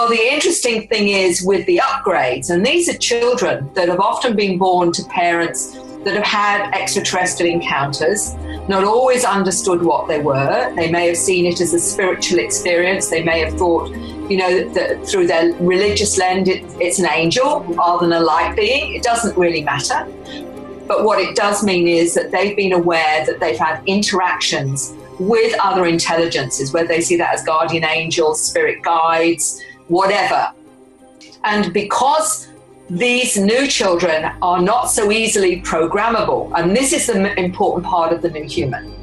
Well, the interesting thing is with the upgrades, and these are children that have often been born to parents that have had extraterrestrial encounters, not always understood what they were. They may have seen it as a spiritual experience. They may have thought, that through their religious lens, it's an angel rather than a light being. It doesn't really matter. But what it does mean is that they've been aware that they've had interactions with other intelligences, whether they see that as guardian angels, spirit guides, whatever. And because these new children are not so easily programmable, and this is the important part of the new human,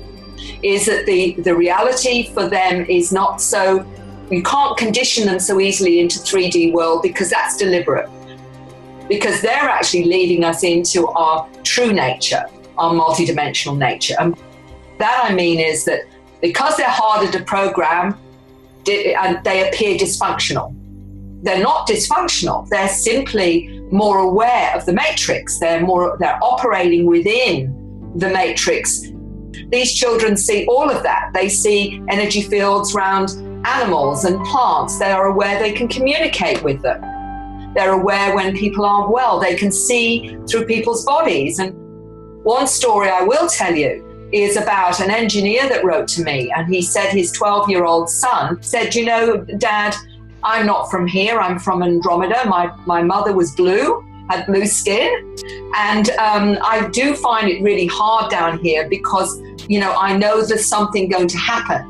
is that the reality for them is not so, you can't condition them so easily into 3D world, because that's deliberate. Because they're actually leading us into our true nature, our multidimensional nature. And that I mean is that because they're harder to program, and they appear dysfunctional. They're not dysfunctional. They're simply more aware of the matrix. They're operating within the matrix. These children see all of that. They see energy fields around animals and plants. They are aware they can communicate with them. They're aware when people aren't well. They can see through people's bodies. And one story I will tell you is about an engineer that wrote to me, and he said his 12-year-old son said, Dad, I'm not from here, I'm from Andromeda. My mother was blue, had blue skin, and I do find it really hard down here because, I know there's something going to happen.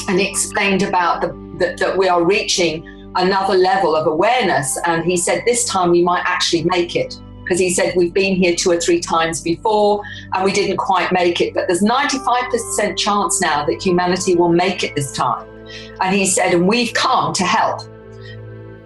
And he explained about that we are reaching another level of awareness, and he said this time we might actually make it. Because he said, we've been here 2 or 3 times before and we didn't quite make it, but there's 95% chance now that humanity will make it this time. And he said, and we've come to help.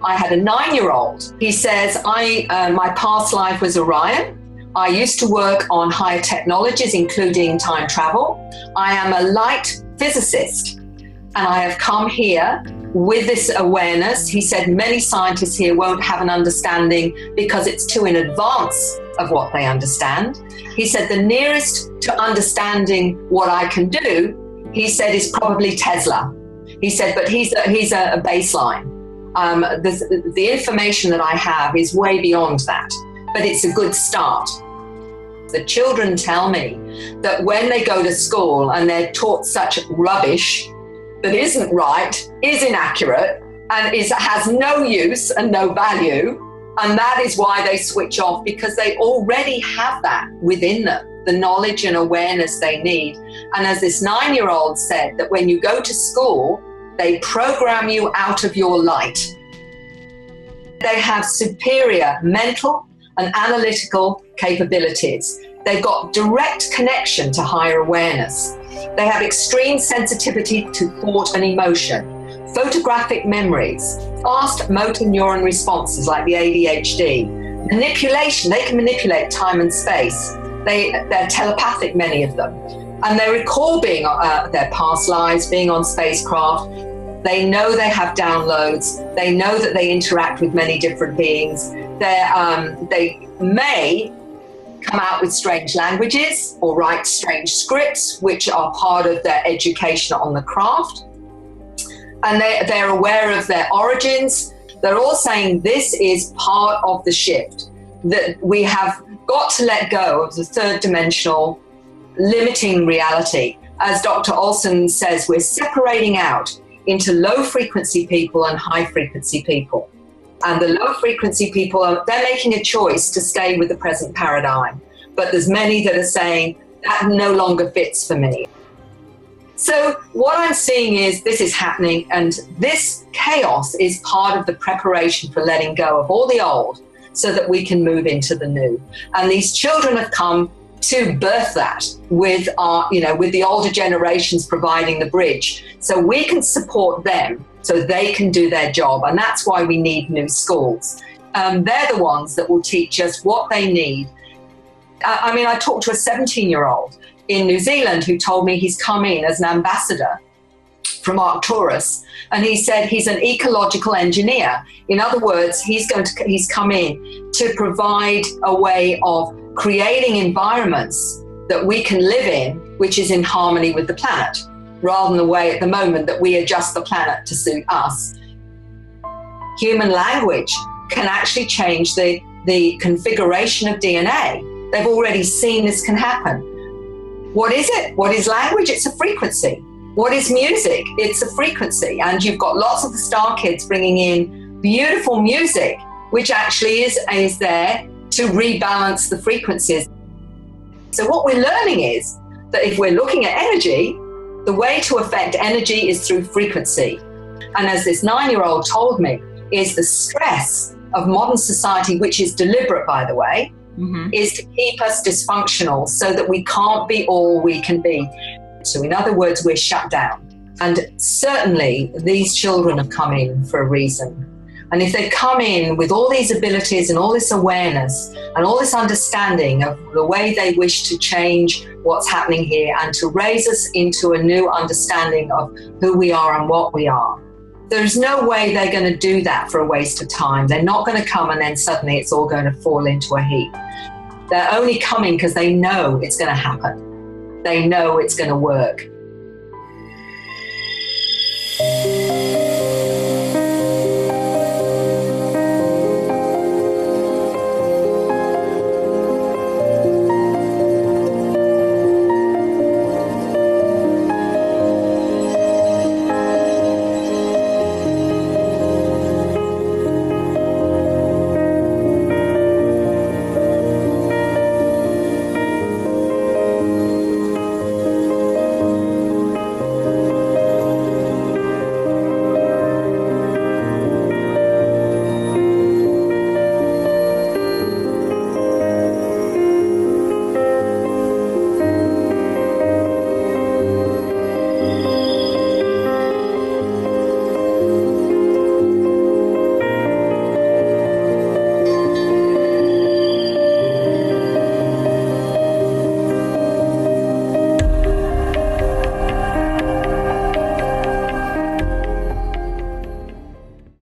I had a 9-year-old. He says, my past life was Orion. I used to work on higher technologies, including time travel. I am a light physicist, and I have come here with this awareness. He said many scientists here won't have an understanding because it's too in advance of what they understand. He said the nearest to understanding what I can do, he said, is probably Tesla. He said, but he's a baseline. The information that I have is way beyond that, but it's a good start. The children tell me that when they go to school and they're taught such rubbish that isn't right, is inaccurate, and has no use and no value. And that is why they switch off, because they already have that within them, the knowledge and awareness they need. And as this 9-year-old said, that when you go to school, they program you out of your light. They have superior mental and analytical capabilities. They've got direct connection to higher awareness. They have extreme sensitivity to thought and emotion, photographic memories, fast motor neuron responses like the ADHD, manipulation. They can manipulate time and space. They're telepathic, many of them. And they recall being their past lives, being on spacecraft. They know they have downloads. They know that they interact with many different beings. They may come out with strange languages or write strange scripts, which are part of their education on the craft. And they're aware of their origins. They're all saying this is part of the shift, that we have got to let go of the third dimensional limiting reality. As Dr. Olson says, we're separating out into low frequency people and high frequency people. And the low frequency people, they're making a choice to stay with the present paradigm. But there's many that are saying that no longer fits for me. So what I'm seeing is this is happening, and this chaos is part of the preparation for letting go of all the old so that we can move into the new. And these children have come to birth that with with the older generations providing the bridge. So we can support them so they can do their job. And that's why we need new schools. They're the ones that will teach us what they need. I talked to a 17-year-old in New Zealand who told me he's come in as an ambassador from Arcturus, and he said he's an ecological engineer. In other words, he's come in to provide a way of creating environments that we can live in, which is in harmony with the planet, rather than the way at the moment that we adjust the planet to suit us. human language can actually change the configuration of DNA. They've already seen this can happen. What is it? What is language? It's a frequency. What is music? It's a frequency. And you've got lots of the star kids bringing in beautiful music, which actually is there to rebalance the frequencies. So what we're learning is that if we're looking at energy, the way to affect energy is through frequency. And as this 9-year-old told me, is the stress of modern society, which is deliberate, by the way, is to keep us dysfunctional so that we can't be all we can be. So in other words, we're shut down. And certainly these children have come in for a reason. And if they come in with all these abilities and all this awareness and all this understanding of the way they wish to change what's happening here and to raise us into a new understanding of who we are and what we are, there's no way they're going to do that for a waste of time. They're not going to come and then suddenly it's all going to fall into a heap. They're only coming because they know it's going to happen. They know it's going to work.